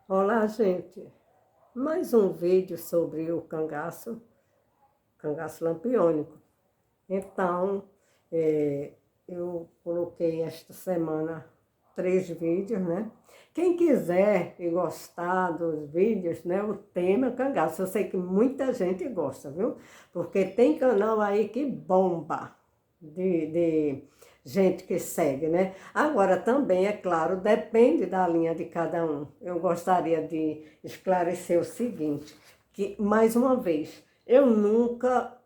Olá, gente. Mais um vídeo sobre o cangaço lampiônico. Então, eu coloquei esta semana 3 vídeos, né? Quem quiser e gostar dos vídeos, né? O tema é cangaço. Eu sei que muita gente gosta, viu? Porque tem canal aí que bomba de gente que segue, né? Agora também, é claro, depende da linha de cada um. Eu gostaria de esclarecer o seguinte, que, mais uma vez, eu nunca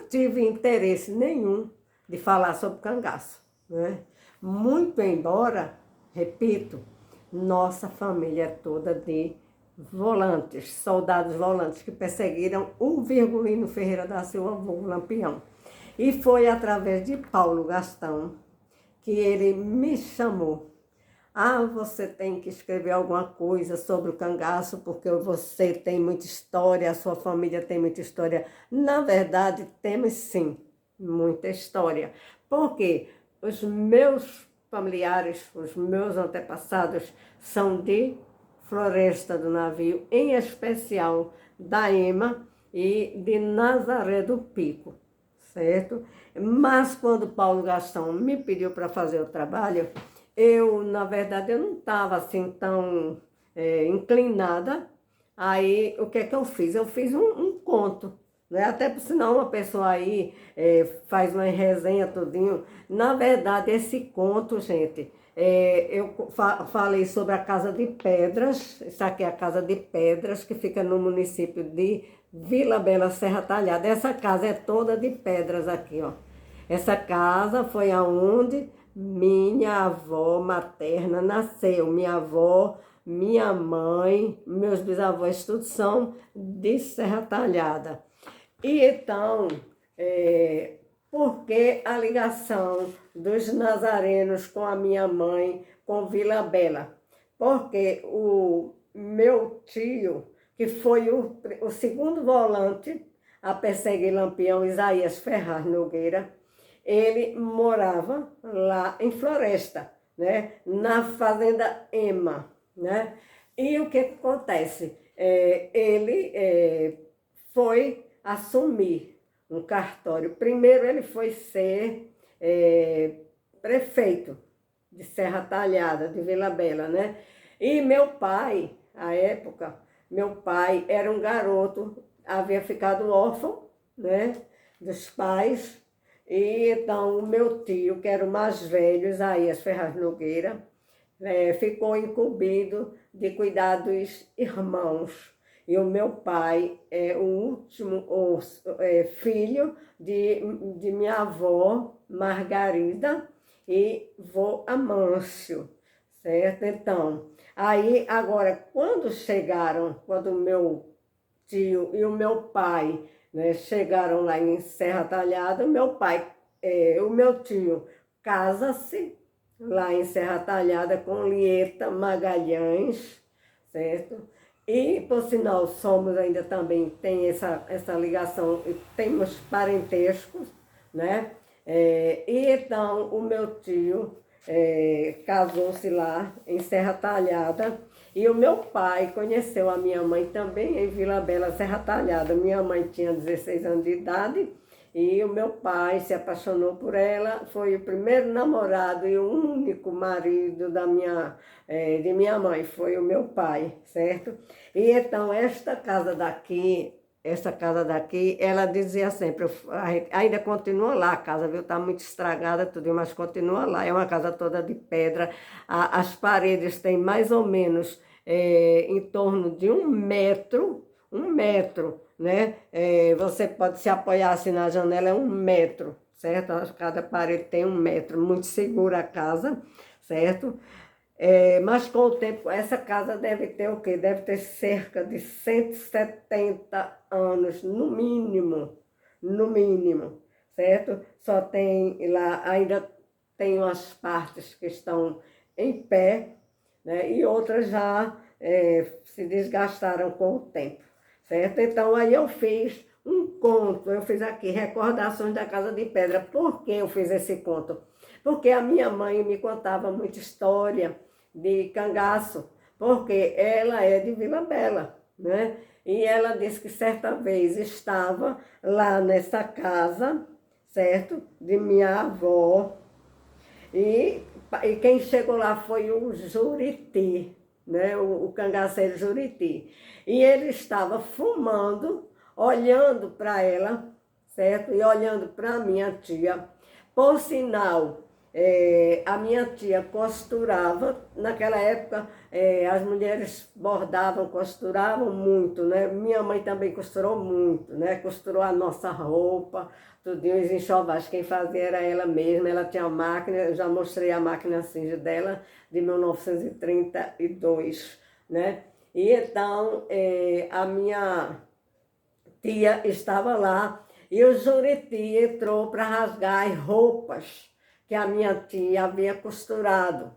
tive interesse nenhum de falar sobre cangaço, né? Muito embora, repito, nossa família é toda de volantes, soldados volantes que perseguiram o Virgulino Ferreira da Silva, vulgo Lampião. E foi através de Paulo Gastão que ele me chamou. Ah, você tem que escrever alguma coisa sobre o cangaço, porque você tem muita história, a sua família tem muita história. Na verdade, temos sim muita história. Porque os meus familiares, os meus antepassados, são de Floresta do Navio, em especial da Ema e de Nazaré do Pico, certo? Mas quando Paulo Gastão me pediu para fazer o trabalho, na verdade, eu não estava assim tão inclinada. Aí, o que é que eu fiz? Eu fiz um conto, né? Até por sinal, uma pessoa aí faz uma resenha tudinho. Na verdade, esse conto, gente, eu falei sobre a Casa de Pedras. Isso aqui é a Casa de Pedras, que fica no município de Vila Bela, Serra Talhada. Essa casa é toda de pedras aqui, ó. Essa casa foi aonde minha avó materna nasceu. Minha avó, minha mãe, meus bisavós, todos são de Serra Talhada. E então, por que a ligação dos nazarenos com a minha mãe, com Vila Bela? Porque o meu tio, que foi o segundo volante a perseguir Lampião, Isaías Ferraz Nogueira, ele morava lá em Floresta, né? Na fazenda Ema, né? E o que acontece? Ele foi assumir um cartório. Primeiro ele foi ser prefeito de Serra Talhada, de Vila Bela, né? E meu pai, à época, meu pai era um garoto, havia ficado órfão, né? Dos pais. E então o meu tio, que era o mais velho, Isaías Ferraz Nogueira, ficou incumbido de cuidar dos irmãos. E o meu pai é o último filho de minha avó, Margarida, e vô Amâncio, certo? Então, aí agora, quando o meu tio e o meu pai, né, chegaram lá em Serra Talhada, o meu tio casa-se lá em Serra Talhada com Lieta Magalhães, certo? E, por sinal, somos ainda também, tem essa ligação, temos parentescos, né? E então, o meu tio casou-se lá em Serra Talhada, e o meu pai conheceu a minha mãe também em Vila Bela, Serra Talhada. Minha mãe tinha 16 anos de idade e o meu pai se apaixonou por ela. Foi o primeiro namorado e o único marido de minha mãe, foi o meu pai, certo? E então esta casa daqui, ela dizia sempre, ainda continua lá a casa, viu? Está muito estragada tudo, mas continua lá. É uma casa toda de pedra, as paredes têm mais ou menos em torno de um metro, né? Você pode se apoiar assim na janela, é 1 metro, certo? Cada parede tem 1 metro, muito segura a casa, certo? Mas com o tempo, essa casa deve ter o quê? Deve ter cerca de 170 anos, no mínimo, certo? Só tem lá, ainda tem umas partes que estão em pé, né? E outras já se desgastaram com o tempo, certo? Então, aí eu fiz um conto, eu fiz aqui, Recordações da Casa de Pedra. Por que eu fiz esse conto? Porque a minha mãe me contava muita história de cangaço, porque ela é de Vila Bela, né? E ela disse que certa vez estava lá nessa casa, certo? De minha avó, e quem chegou lá foi o Juriti, né? O cangaceiro Juriti. E ele estava fumando, olhando para ela, certo? E olhando para minha tia. Por sinal, a minha tia costurava, naquela época as mulheres bordavam, costuravam muito, né? Minha mãe também costurou muito, né? Costurou a nossa roupa, tudinho, os enxovais, quem fazia era ela mesma, ela tinha a máquina, eu já mostrei a máquina cinza dela, de 1932, né? E então, a minha tia estava lá, e o Juriti entrou para rasgar as roupas que a minha tia havia costurado,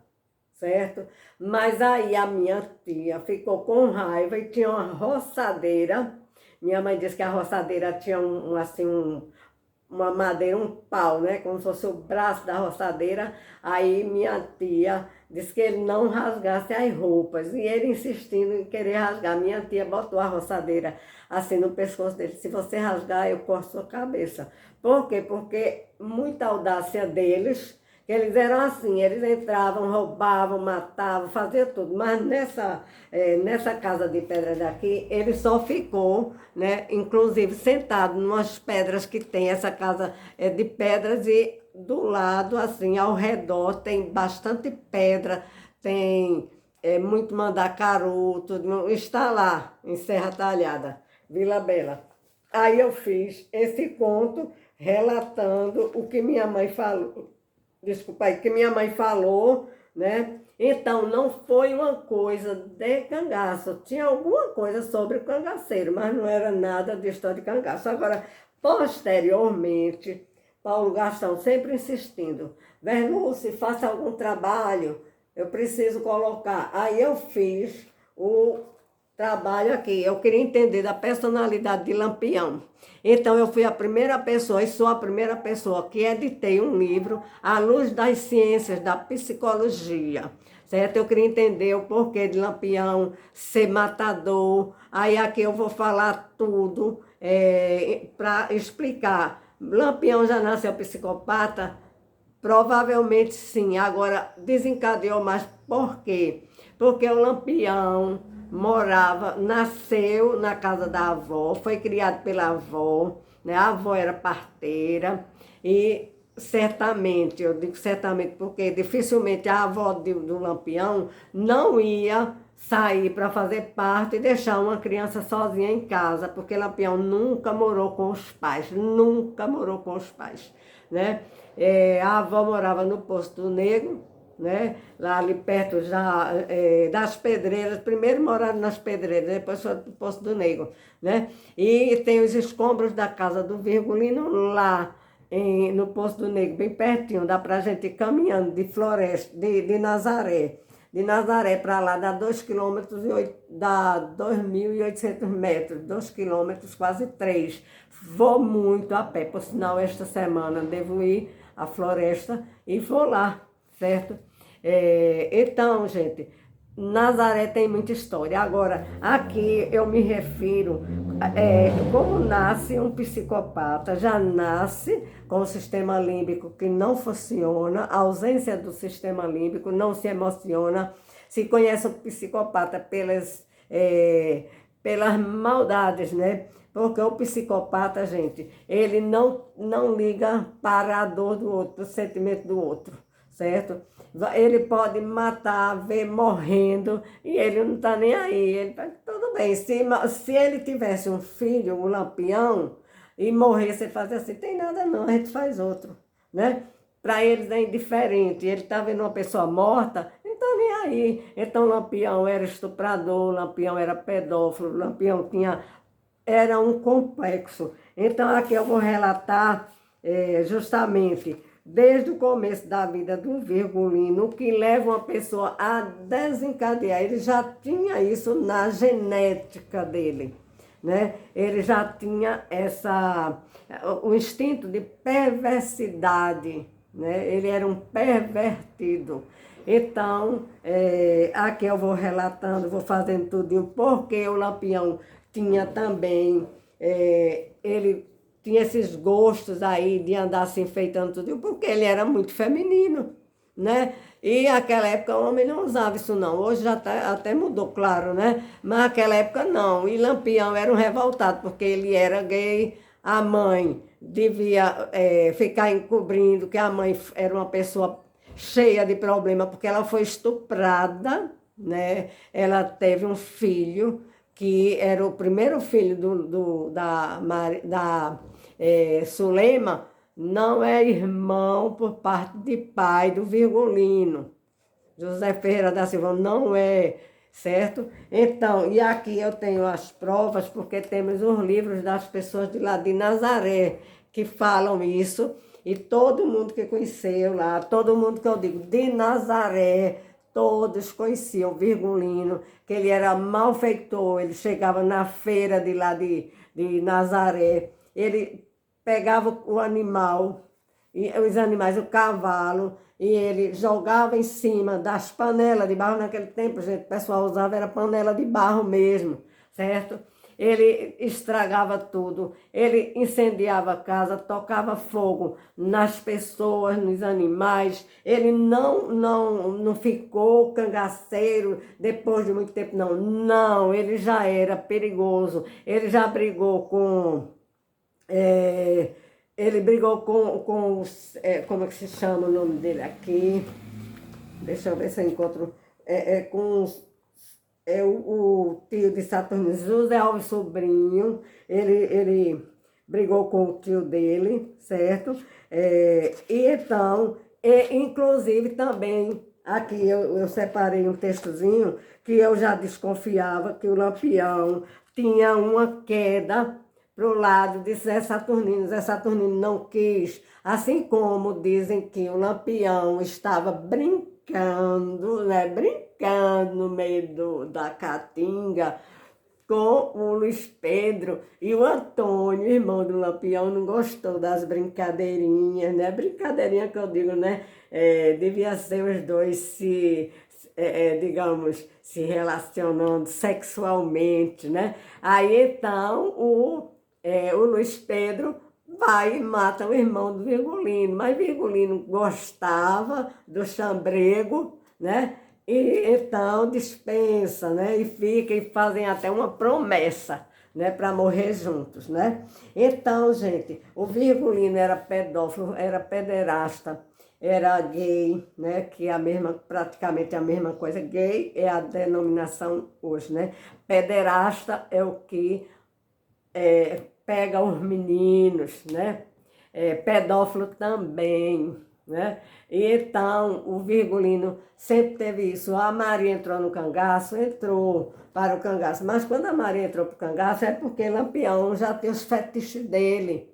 certo? Mas aí a minha tia ficou com raiva e tinha uma roçadeira. Minha mãe disse que a roçadeira tinha uma madeira, um pau, né? Como se fosse o braço da roçadeira. Aí minha tia disse que ele não rasgasse as roupas. E ele insistindo em querer rasgar. Minha tia botou a roçadeira assim no pescoço dele. Se você rasgar, eu corto sua cabeça. Por quê? Porque muita audácia deles, que eles eram assim, eles entravam, roubavam, matavam, faziam tudo. Mas nessa casa de pedra daqui, ele só ficou, né, inclusive sentado em umas pedras que tem. Essa casa é de pedras e do lado, assim, ao redor, tem bastante pedra, tem muito mandacaru, tudo. Está lá, em Serra Talhada, Vila Bela. Aí eu fiz esse conto relatando o que minha mãe falou. Desculpa aí, que minha mãe falou, né? Então, não foi uma coisa de cangaço. Tinha alguma coisa sobre o cangaceiro, mas não era nada de história de cangaço. Agora, posteriormente, Paulo Gastão sempre insistindo, Verluce, faça algum trabalho, eu preciso colocar. Aí eu fiz o trabalho aqui. Eu queria entender da personalidade de Lampião. Então, eu fui a primeira pessoa, e sou a primeira pessoa que editei um livro à luz das ciências, da psicologia, certo? Eu queria entender o porquê de Lampião ser matador. Aí aqui eu vou falar tudo para explicar. Lampião já nasceu psicopata? Provavelmente sim. Agora, desencadeou, mas por quê? Porque o Lampião nasceu na casa da avó, foi criado pela avó, né? A avó era parteira e certamente, eu digo certamente porque dificilmente a avó do Lampião não ia sair para fazer parte e deixar uma criança sozinha em casa, porque Lampião nunca morou com os pais, nunca morou com os pais, né? A avó morava no Poço do Negro, né? Lá ali perto já das Pedreiras, primeiro moraram nas Pedreiras, depois foi para o Poço do Negro, né? E tem os escombros da casa do Virgulino lá no Poço do Negro, bem pertinho, dá para a gente ir caminhando de Floresta, de Nazaré. De Nazaré para lá dá 2 quilômetros, dá 2.800 metros, 2 quilômetros, quase 3. Vou muito a pé, por sinal, esta semana devo ir à Floresta e vou lá, certo? Então, gente, Nazaré tem muita história. Agora, aqui eu me refiro, como nasce um psicopata, já nasce com o sistema límbico que não funciona, a ausência do sistema límbico, não se emociona, se conhece o psicopata pelas maldades, né? Porque o psicopata, gente, ele não liga para a dor do outro, para o sentimento do outro, certo? Ele pode matar, ver morrendo, e ele não está nem aí. Ele tá, tudo bem, se ele tivesse um filho, um Lampião, e morresse, ele fazia assim, tem nada não, a gente faz outro, né? Para eles é indiferente, ele está vendo uma pessoa morta, não está nem aí. Então, Lampião era estuprador, Lampião era pedófilo, Lampião era um complexo. Então, aqui eu vou relatar justamente desde o começo da vida do Virgulino, o que leva uma pessoa a desencadear. Ele já tinha isso na genética dele, né? Ele já tinha o instinto de perversidade, né? Ele era um pervertido. Então, aqui eu vou relatando, vou fazendo tudinho, porque o Lampião tinha também, ele tinha esses gostos aí de andar se enfeitando tudinho, porque ele era muito feminino, né? E naquela época o homem não usava isso não, hoje já até mudou, claro, né? Mas naquela época não, e Lampião era um revoltado, porque ele era gay, a mãe devia ficar encobrindo que a mãe era uma pessoa cheia de problema, porque ela foi estuprada, né? Ela teve um filho, que era o primeiro filho da Zulema, não é irmão por parte de pai do Virgulino. José Ferreira da Silva não é, certo? Então, e aqui eu tenho as provas, porque temos os livros das pessoas de lá de Nazaré que falam isso, e todo mundo que conheceu lá, todo mundo que eu digo de Nazaré, todos conheciam o Virgulino, que ele era malfeitor, ele chegava na feira de lá de Nazaré, ele pegava o animal, os animais, o cavalo, e ele jogava em cima das panelas de barro. Naquele tempo, gente, o pessoal usava, era panela de barro mesmo, certo? Ele estragava tudo, ele incendiava a casa, tocava fogo nas pessoas, nos animais. Ele não ficou cangaceiro depois de muito tempo, não. Não, ele já era perigoso, ele já brigou com... ele brigou com como é que se chama o nome dele aqui? Deixa eu ver se eu encontro. O tio de Saturnino, José Alves Sobrinho. Ele brigou com o tio dele, certo? E então, inclusive também, aqui eu separei um textozinho que eu já desconfiava que o Lampião tinha uma queda para o lado de Zé Saturnino. Zé Saturnino não quis, assim como dizem que o Lampião estava brincando, né? Brincando no meio da caatinga com o Luiz Pedro, e o Antônio, irmão do Lampião, não gostou das brincadeirinhas, né? Brincadeirinha que eu digo, né? Devia ser os dois digamos, se relacionando sexualmente, né? Aí então o Luiz Pedro vai e mata o irmão do Virgulino, mas Virgulino gostava do chambrego, né? E então dispensa, né? E fica e fazem até uma promessa, né? Para morrer juntos, né? Então, gente, o Virgulino era pedófilo, era pederasta, era gay, né? Que é praticamente a mesma coisa. Gay é a denominação hoje, né? Pederasta é o que pega os meninos, né? Pedófilo também, né? E então o Virgulino sempre teve isso. A Maria entrou no cangaço, entrou para o cangaço, mas quando a Maria entrou para o cangaço é porque Lampião já tem os fetiches dele.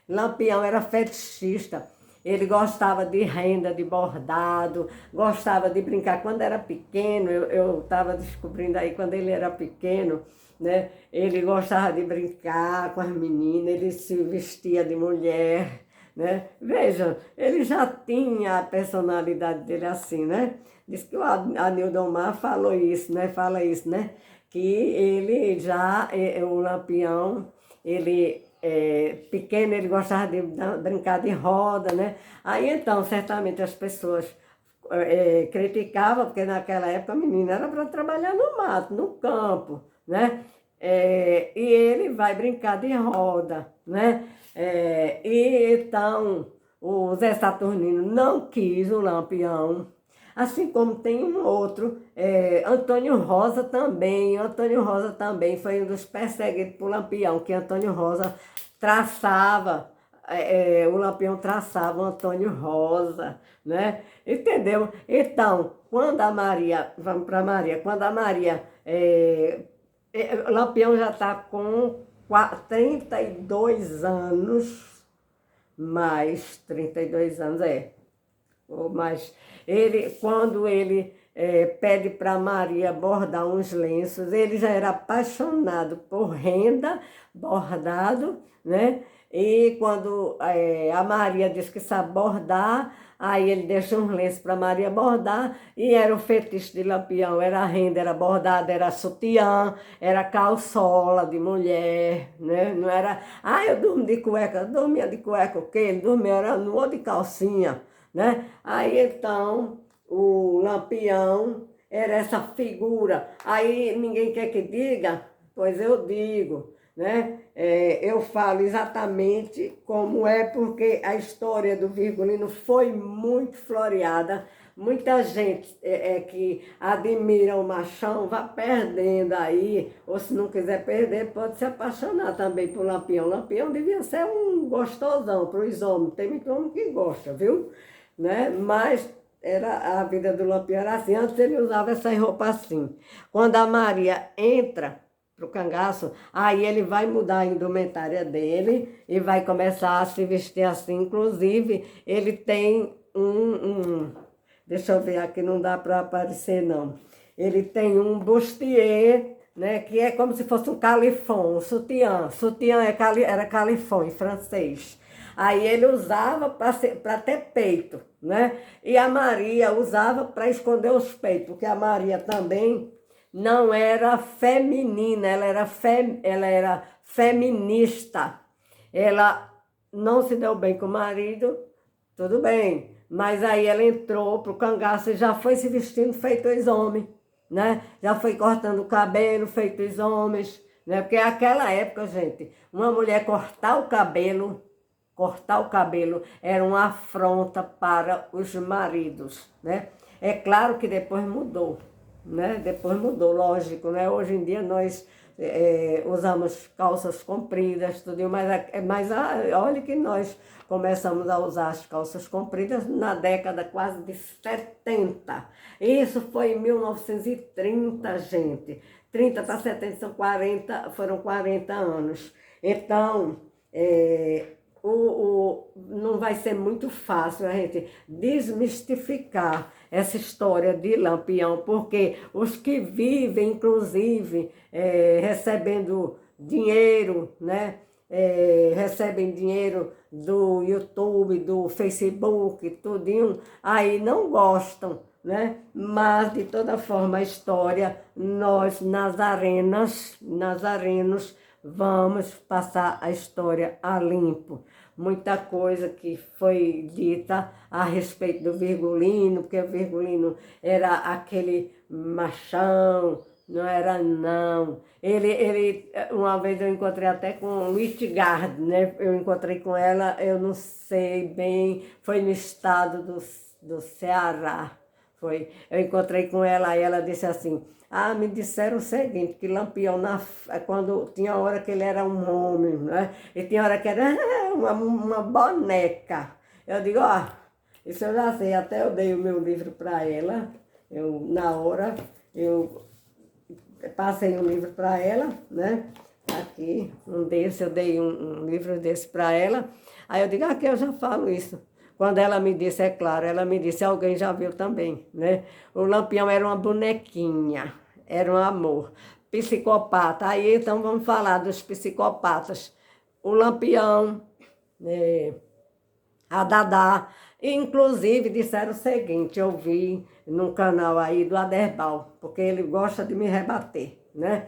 Lampião era fetichista. Ele gostava de renda, de bordado, gostava de brincar. Quando era pequeno, eu estava descobrindo aí, quando ele era pequeno, né? Ele gostava de brincar com as meninas, ele se vestia de mulher, né? Veja, ele já tinha a personalidade dele assim, né? Diz que o Anildo Mar falou isso, né? Fala isso, né? Que ele já, o Lampião, ele... pequeno, ele gostava de brincar de roda, né? Aí então, certamente as pessoas criticavam, porque naquela época a menina era para trabalhar no mato, no campo, né? E ele vai brincar de roda, né? E então o Zé Saturnino não quis o Lampião, assim como tem um outro, Antônio Rosa também. Antônio Rosa também foi um dos perseguidos por Lampião, que Antônio Rosa traçava, o Lampião traçava o Antônio Rosa, né? Entendeu? Então, quando a Maria, vamos para Maria, quando a Maria, Lampião já está com 32 anos, mais 32 anos, ou mais. Quando ele pede para Maria bordar uns lenços. Ele já era apaixonado por renda, bordado, né? E quando a Maria diz que sabe bordar, aí ele deixa uns lenços para Maria bordar, e era o fetiche de Lampião, era renda, era bordada, era sutiã, era calçola de mulher, né? Não era, eu durmo de cueca, eu dormia de cueca, o quê? Ele dormia era nu de calcinha, né? Aí então o Lampião era essa figura. Aí ninguém quer que diga, pois eu digo, né? Eu falo exatamente como é, porque a história do Virgulino foi muito floreada. Muita gente que admira o Machão vai perdendo aí, ou se não quiser perder, pode se apaixonar também por Lampião. Lampião devia ser um gostosão para os homens, tem muito homem que gosta, viu? Né? Mas a vida do Lampião era assim, antes ele usava essas roupas assim. Quando a Maria entra pro cangaço, aí ele vai mudar a indumentária dele e vai começar a se vestir assim. Inclusive, ele tem deixa eu ver aqui, não dá para aparecer não. Ele tem um bustier, né, que é como se fosse um califon, um sutiã. Sutiã era califon em francês. Aí ele usava para ter peito, né? E a Maria usava para esconder os peitos, porque a Maria também não era feminina, ela era feminista. Ela não se deu bem com o marido, tudo bem, mas aí ela entrou pro cangaço e já foi se vestindo feito os homens, né? Já foi cortando o cabelo feito os homens, né? Porque naquela época, gente, uma mulher cortar o cabelo era uma afronta para os maridos, né? É claro que depois mudou, né? Depois mudou, lógico, né? Hoje em dia nós usamos calças compridas, tudo, mas olha que nós começamos a usar as calças compridas na década quase de 70. Isso foi em 1930, gente. 30 para 70 foram 40 anos. Então, não vai ser muito fácil a gente desmistificar essa história de Lampião, porque os que vivem, inclusive, recebendo dinheiro, né? Recebem dinheiro do YouTube, do Facebook, tudinho, aí não gostam, né? Mas, de toda forma, a história, nós, nazarenos, vamos passar a história a limpo. Muita coisa que foi dita a respeito do Virgulino, porque o Virgulino era aquele machão, não era não. Uma vez eu encontrei até com Littgard, né? Eu encontrei com ela, eu não sei bem, foi no estado do Ceará. Foi. Eu encontrei com ela e ela disse assim, me disseram o seguinte, que Lampião, quando tinha hora que ele era um homem, né? E tinha hora que era uma boneca. Eu digo, isso eu já sei, até eu dei o meu livro para ela, na hora, eu passei um livro para ela, né? Aqui, eu dei um livro desse para ela. Aí eu digo, aqui eu já falo isso. Quando ela me disse, é claro, ela me disse, alguém já viu também, né? O Lampião era uma bonequinha, era um amor. Psicopata, aí então vamos falar dos psicopatas. O Lampião, a Dadá, inclusive disseram o seguinte, eu vi num canal aí do Aderbal, porque ele gosta de me rebater, né?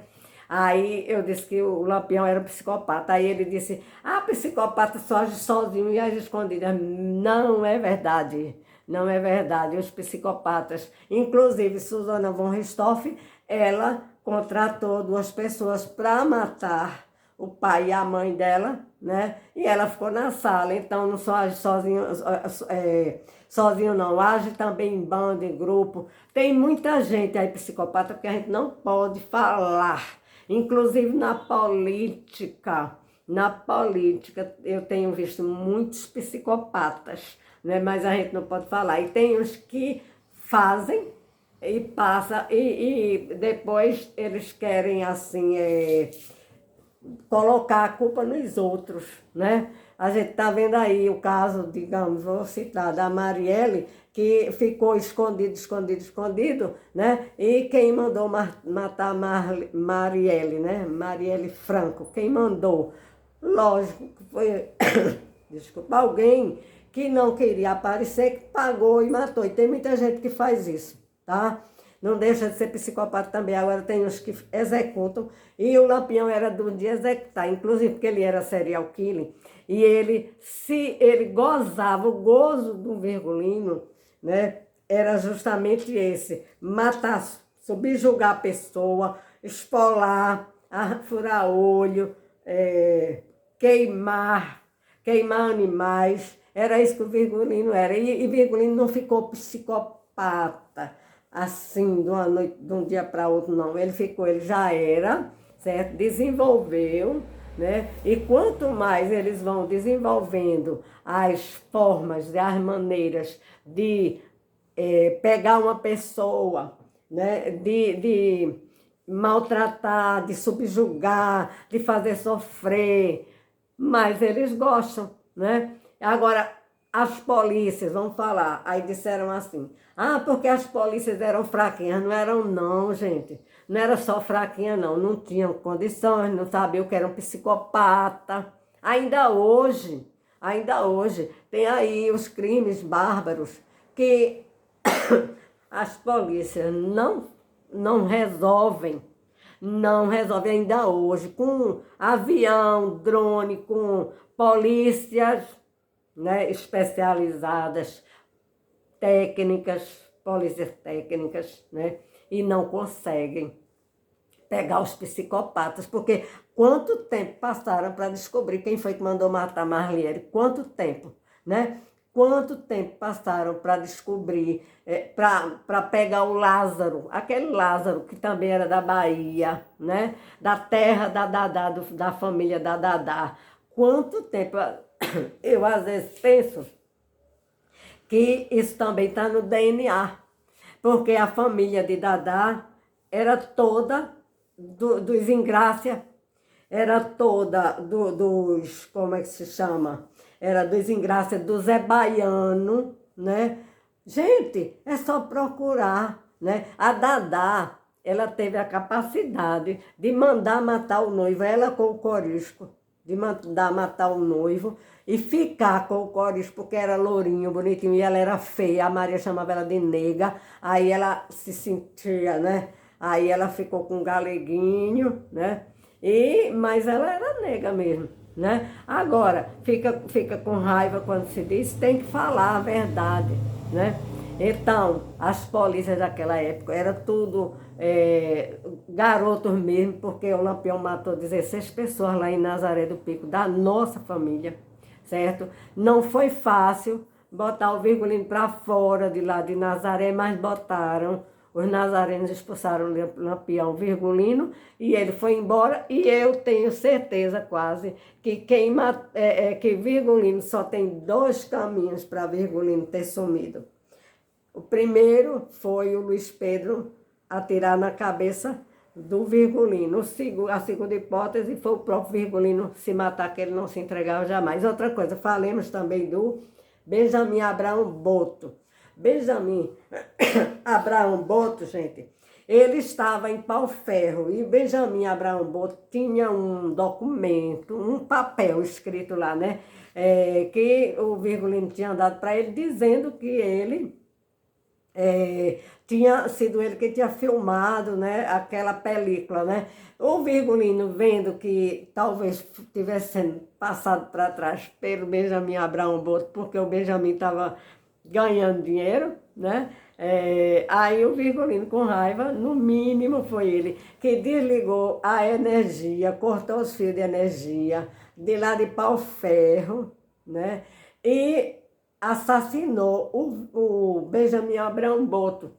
Aí eu disse que o Lampião era psicopata. Aí ele disse, psicopata só age sozinho e age escondida. Não é verdade, não é verdade. Os psicopatas, inclusive Susana von Richthofen, ela contratou 2 pessoas para matar o pai e a mãe dela, né? E ela ficou na sala, então não só age sozinho não, age também em bando, em grupo. Tem muita gente aí psicopata que a gente não pode falar. Inclusive na política, eu tenho visto muitos psicopatas, né? Mas a gente não pode falar. E tem uns que fazem e passa e depois eles querem assim colocar a culpa nos outros, né? A gente está vendo aí o caso, digamos, vou citar, da Marielle, que ficou escondido, né? E quem mandou matar Marielle, né? Marielle Franco, quem mandou? Lógico que foi, desculpa, alguém que não queria aparecer, que pagou e matou. E tem muita gente que faz isso, tá? Não deixa de ser psicopata também. Agora tem os que executam. E o Lampião era de executar, inclusive porque ele era serial killer. E ele gozava, o gozo do Virgulino, né? Era justamente esse: matar, subjugar a pessoa, esfolar, furar olho, queimar animais. Era isso que o Virgulino era. E Virgulino não ficou psicopata assim, de um dia para outro, não. Ele já era, certo? Desenvolveu, né? E quanto mais eles vão desenvolvendo as formas, as maneiras de pegar uma pessoa, né? De maltratar, de subjugar, de fazer sofrer, mas eles gostam, né? Agora, as polícias, vamos falar, aí disseram assim, porque as polícias eram fraquinhas. Não eram não, gente. Não era só fraquinha não, não tinham condições, não sabiam o que era um psicopata. Ainda hoje, tem aí os crimes bárbaros que as polícias não resolvem. Não resolve ainda hoje, com avião, drone, com polícias, né, especializadas, polícias técnicas, né, e não conseguem pegar os psicopatas, porque quanto tempo passaram para descobrir quem foi que mandou matar Marielle? Quanto tempo, né? Quanto tempo passaram para descobrir, para pegar o Lázaro, aquele Lázaro que também era da Bahia, né? Da terra da Dadá, da família da Dadá. Quanto tempo? Eu às vezes penso que isso também está no DNA, porque a família de Dadá era toda dos Ingrácia, era toda dos, como é que se chama? Era dos Ingrácia, do Zé Baiano, né? Gente, é só procurar, né? A Dadá, ela teve a capacidade de mandar matar o noivo, ela com o corisco, de mandar matar o noivo e ficar com o corisco, porque era lourinho, bonitinho, e ela era feia, a Maria chamava ela de nega, aí ela se sentia, né? Aí ela ficou com um galeguinho, né? Mas ela era nega mesmo, né? Agora, fica com raiva quando se diz, tem que falar a verdade, né? Então, as polícias daquela época era tudo garotos mesmo, porque o Lampião matou 16 pessoas lá em Nazaré do Pico, da nossa família, certo? Não foi fácil botar o Virgulino para fora de lá de Nazaré, mas botaram. Os nazarenos expulsaram o Lampião Virgulino e ele foi embora. E eu tenho certeza quase que que Virgulino só tem 2 caminhos para Virgulino ter sumido. O primeiro foi o Luiz Pedro atirar na cabeça do Virgulino. A segunda hipótese foi o próprio Virgulino se matar, que ele não se entregava jamais. Outra coisa, falemos também do Benjamin Abraão Boto. Benjamin Abraão Boto, gente, ele estava em Pau-Ferro e Benjamin Abraão Boto tinha um documento, um papel escrito lá, né? Que o Virgulino tinha dado para ele, dizendo que ele tinha sido ele que tinha filmado, né, aquela película, né? O Virgulino, vendo que talvez tivesse sendo passado para trás pelo Benjamin Abraão Boto, porque o Benjamin estava ganhando dinheiro, né? Aí o Virgulino, com raiva, no mínimo foi ele que desligou a energia, cortou os fios de energia de lá de Pau-Ferro, né? E assassinou o Benjamin Abraão Boto.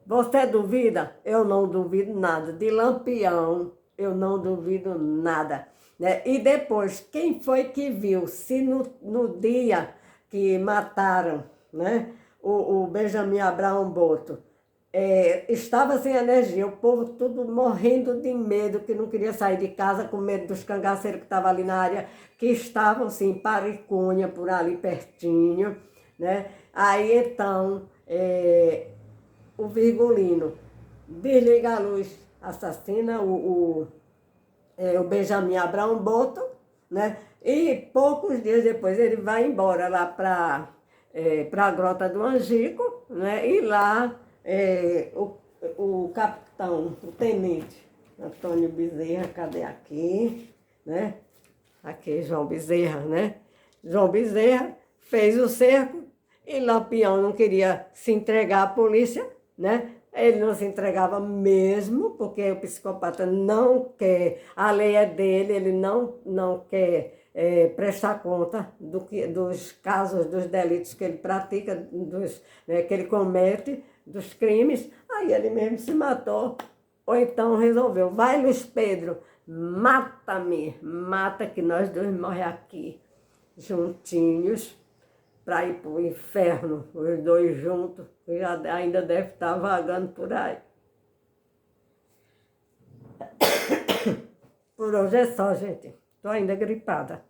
Você duvida? Eu não duvido nada. De Lampião, eu não duvido nada, né? E depois, quem foi que viu? Se no dia que mataram, né, o Benjamin Abraão Boto, estava sem energia, o povo tudo morrendo de medo, que não queria sair de casa, com medo dos cangaceiros que estavam ali na área, que estavam, sim, Paricunha, por ali pertinho, né? Aí, então, o Virgulino desliga a luz, assassina o Benjamin Abraão Boto, né? E poucos dias depois ele vai embora lá para a Grota do Angico, né? E lá o capitão, o tenente Antônio Bezerra, cadê aqui, né? Aqui, João Bezerra, né? João Bezerra fez o cerco e Lampião não queria se entregar à polícia, né? Ele não se entregava mesmo, porque o psicopata não quer, a lei é dele, ele não quer prestar conta dos casos, dos delitos que ele pratica, que ele comete, dos crimes. Aí ele mesmo se matou, ou então resolveu, vai Luiz Pedro, mata-me, mata que nós dois morremos aqui, juntinhos, para ir para o inferno, os dois juntos, que ainda deve estar vagando por aí. Por hoje é só, gente. Estou ainda gripada.